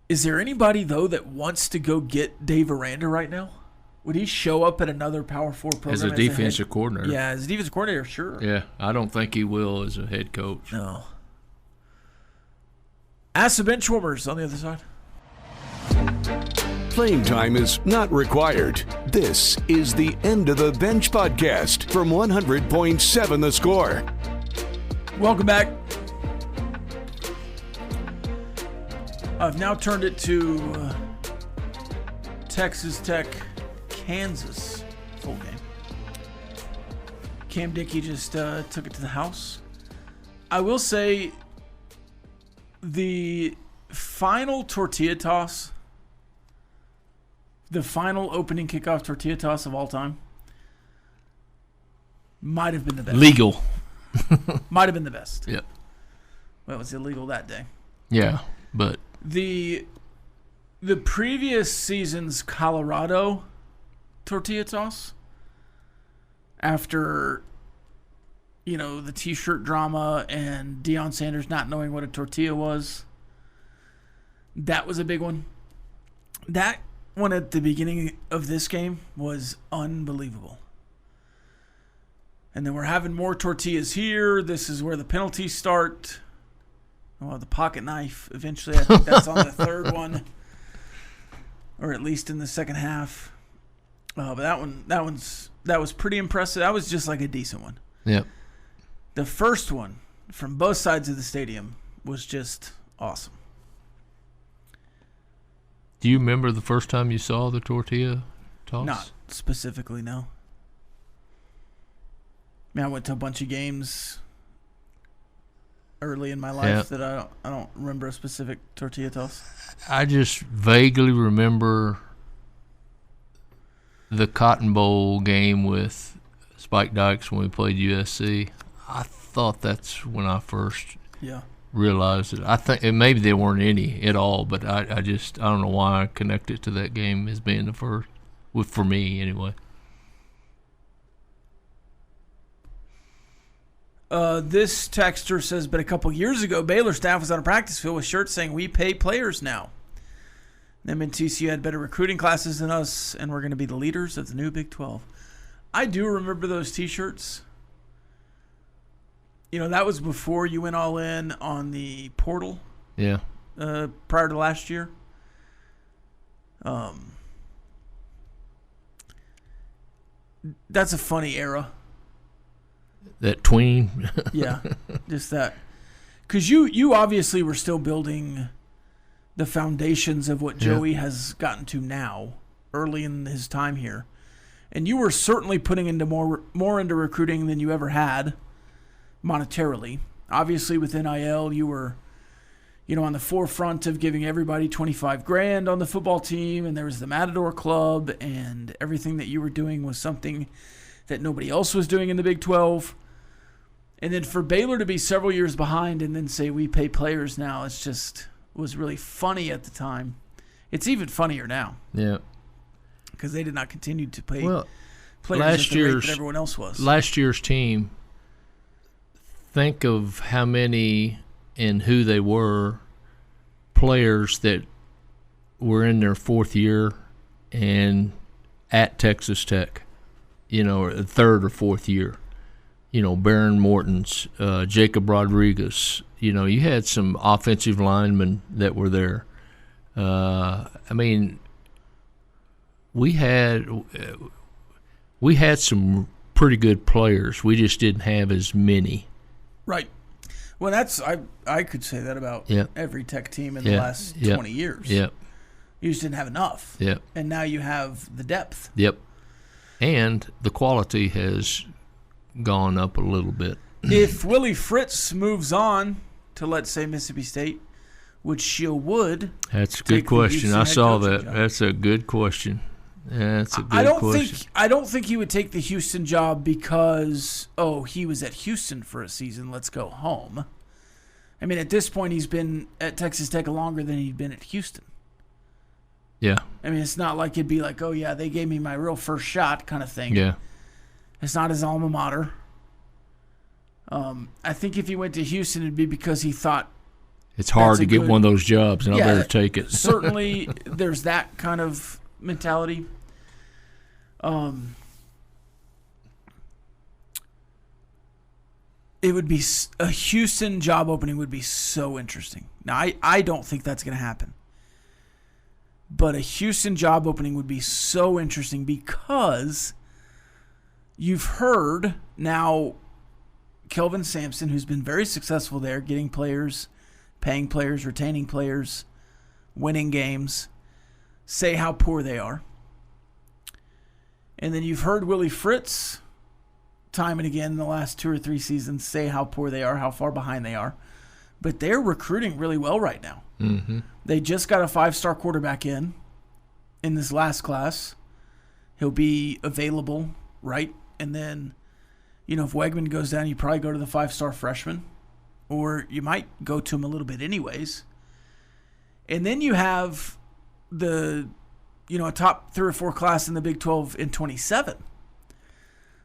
Is there anybody, though, that wants to go get Dave Aranda right now? Would he show up at another Power 4 program As a defensive coordinator. Yeah, as a defensive coordinator, sure. Yeah, I don't think he will as a head coach. No. Ask the Benchwarmers on the other side. Playing time is not required. This is the End of the Bench podcast from 100.7 The Score. Welcome back. I've now turned it to Texas Tech, Kansas full game. Cam Dickey just took it to the house. I will say the final tortilla toss, the final opening kickoff tortilla toss of all time, might have been the best. Legal. Might have been the best. Yep. Well, it was illegal that day. Yeah, but The previous season's Colorado tortilla toss, after, the T-shirt drama and Deion Sanders not knowing what a tortilla was, that was a big one. That one at the beginning of this game was unbelievable. And then we're having more tortillas here. This is where the penalties start. Well, the pocket knife eventually. I think that's on the third one, or at least in the second half. But that was pretty impressive. That was just like a decent one. yep. The first one from both sides of the stadium was just awesome. Do you remember the first time you saw the tortilla toss? Not specifically, no. I went to a bunch of games early in my life that I don't remember a specific tortilla toss. I just vaguely remember the Cotton Bowl game with Spike Dykes when we played USC. I thought that's when I first realized it. I think maybe there weren't any at all, but I don't know why I connected to that game as being the first, for me anyway. This texter says, but a couple years ago, Baylor staff was on a practice field with shirts saying, "We pay players now." Them and TCU had better recruiting classes than us, and we're going to be the leaders of the new Big 12. I do remember those T-shirts. That was before you went all in on the portal. Yeah. Prior to last year. That's a funny era. That tween. Yeah, just that. Because you obviously were still building the foundations of what Joey has gotten to now, early in his time here. And you were certainly putting into more into recruiting than you ever had, monetarily. Obviously, with NIL, you were, on the forefront of giving everybody $25,000 on the football team, and there was the Matador Club, and everything that you were doing was something that nobody else was doing in the Big 12. And then for Baylor to be several years behind and then say we pay players now, was really funny at the time. It's even funnier now. Yeah. Because they did not continue to pay players last at the rate that everyone else was. Last year's team, think of how many and who they were, players that were in their fourth year and at Texas Tech, or third or fourth year. Baron Morton's, Jacob Rodriguez. You had some offensive linemen that were there. We had some pretty good players. We just didn't have as many. Right. Well, I could say that about every Tech team in the last 20 years. Yep. You just didn't have enough. Yep. And now you have the depth. Yep. And the quality has gone up a little bit. If Willie Fritz moves on to, let's say, Mississippi State, would Sheil Wood? That's a good question. I saw that. That's a good question. That's a good question. I don't think he would take the Houston job because, he was at Houston for a season. Let's go home. I mean, at this point, he's been at Texas Tech longer than he'd been at Houston. Yeah. I mean, it's not like it'd be like, they gave me my real first shot kind of thing. Yeah. It's not his alma mater. I think if he went to Houston, it'd be because he thought it's hard to get one of those jobs, and I better take it. Certainly, there's that kind of mentality. It would be a Houston job opening would be so interesting. Now, I don't think that's going to happen. But a Houston job opening would be so interesting because you've heard now Kelvin Sampson, who's been very successful there, getting players, paying players, retaining players, winning games, say how poor they are. And then you've heard Willie Fritz time and again in the last 2 or 3 seasons say how poor they are, how far behind they are. But they're recruiting really well right now. Mm-hmm. They just got a 5-star quarterback in this last class. He'll be available, right? And then, if Wegman goes down, you probably go to the 5-star freshman. Or you might go to him a little bit anyways. And then you have a top 3 or 4 class in the Big 12 in 27.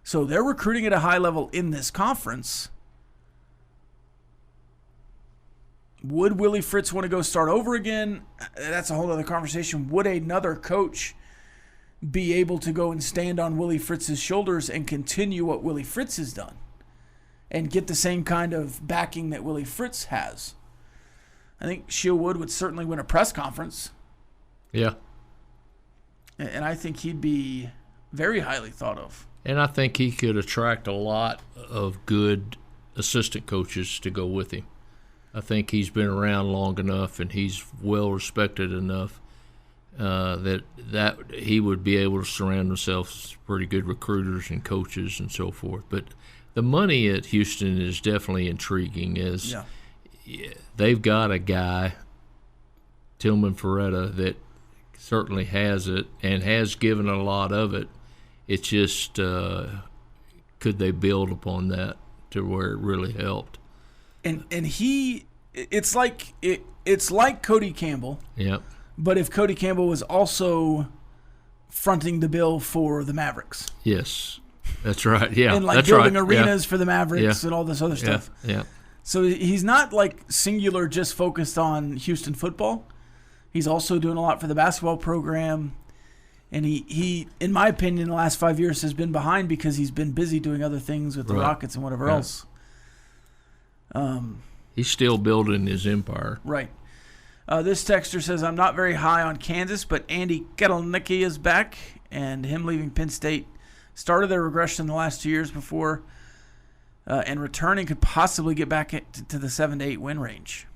So they're recruiting at a high level in this conference. Would Willie Fritz want to go start over again? That's a whole other conversation. Would another coach be able to go and stand on Willie Fritz's shoulders and continue what Willie Fritz has done and get the same kind of backing that Willie Fritz has? I think Sheil Wood would certainly win a press conference. Yeah. And I think he'd be very highly thought of. And I think he could attract a lot of good assistant coaches to go with him. I think he's been around long enough and he's well respected enough that he would be able to surround himself with pretty good recruiters and coaches and so forth. But the money at Houston is definitely intriguing. They've got a guy, Tillman Ferretta, that certainly has it and has given a lot of it. It's just could they build upon that to where it really helped? And it's like Cody Campbell. Yep. But if Cody Campbell was also fronting the bill for the Mavericks. Yes, that's right. Yeah, and that's building right. arenas for the Mavericks and all this other stuff. Yeah. So he's not singular, just focused on Houston football. He's also doing a lot for the basketball program. And he, in my opinion, in the last 5 years has been behind because he's been busy doing other things with the Rockets and whatever else. He's still building his empire. Right. This texter says, I'm not very high on Kansas, but Andy Ketelnicki is back, and him leaving Penn State started their regression in the last 2 years before, and returning could possibly get back to the 7 to 8 win range.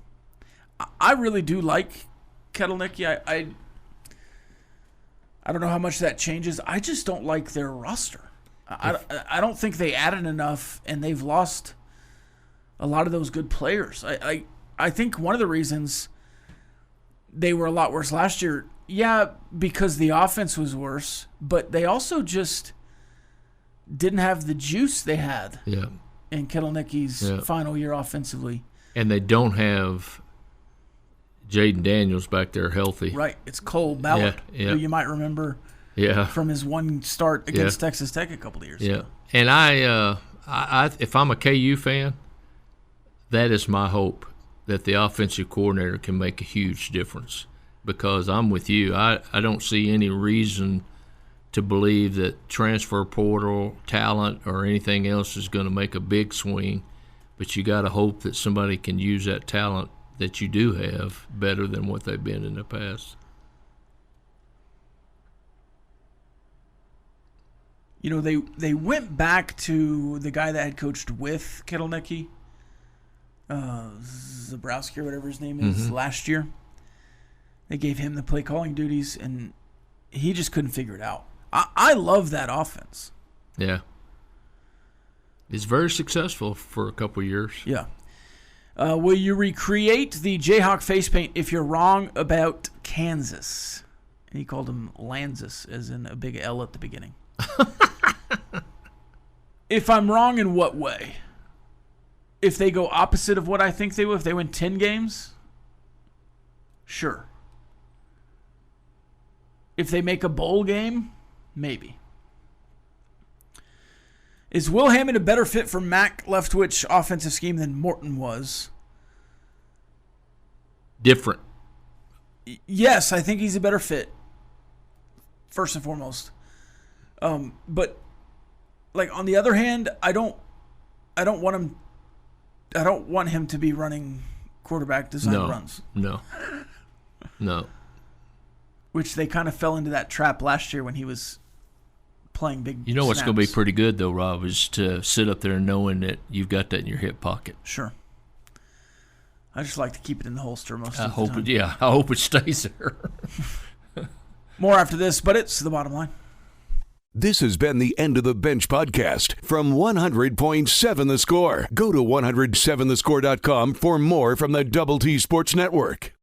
I really do like Ketelnicki. I don't know how much that changes. I just don't like their roster. I don't think they added enough, and they've lost a lot of those good players. I think one of the reasons they were a lot worse last year, because the offense was worse, but they also just didn't have the juice they had in Ketelnicki's final year offensively. And they don't have Jaden Daniels back there healthy. Right. It's Cole Ballard, who you might remember from his one start against Texas Tech a couple of years ago. And I if I'm a KU fan, that is my hope, that the offensive coordinator can make a huge difference, because I'm with you. I don't see any reason to believe that transfer portal talent or anything else is going to make a big swing, but you got to hope that somebody can use that talent that you do have better than what they've been in the past. They went back to the guy that had coached with Ketelnicki, Zabrowski or whatever his name is, last year. They gave him the play calling duties, and he just couldn't figure it out. I love that offense. Yeah. It's very successful for a couple of years. Yeah. Will you recreate the Jayhawk face paint if you're wrong about Kansas? And he called him Lanzas, as in a big L at the beginning. If I'm wrong, in what way? If they go opposite of what I think they will, if they win 10 games, sure. If they make a bowl game, maybe. Is Will Hammond a better fit for Mac Leftwich offensive scheme than Morton was? Different. Yes, I think he's a better fit. First and foremost. But like on the other hand, I don't want him to be running quarterback design runs. No. Which they kind of fell into that trap last year when he was playing big You know what's going to be snaps. pretty good, though, Rob, is to sit up there knowing that you've got that in your hip pocket. Sure. I just like to keep it in the holster most of the time. I hope it stays there. More after this, but it's the bottom line. This has been the End of the Bench podcast from 100.7 The Score. Go to 107thescore.com for more from the Double T Sports Network.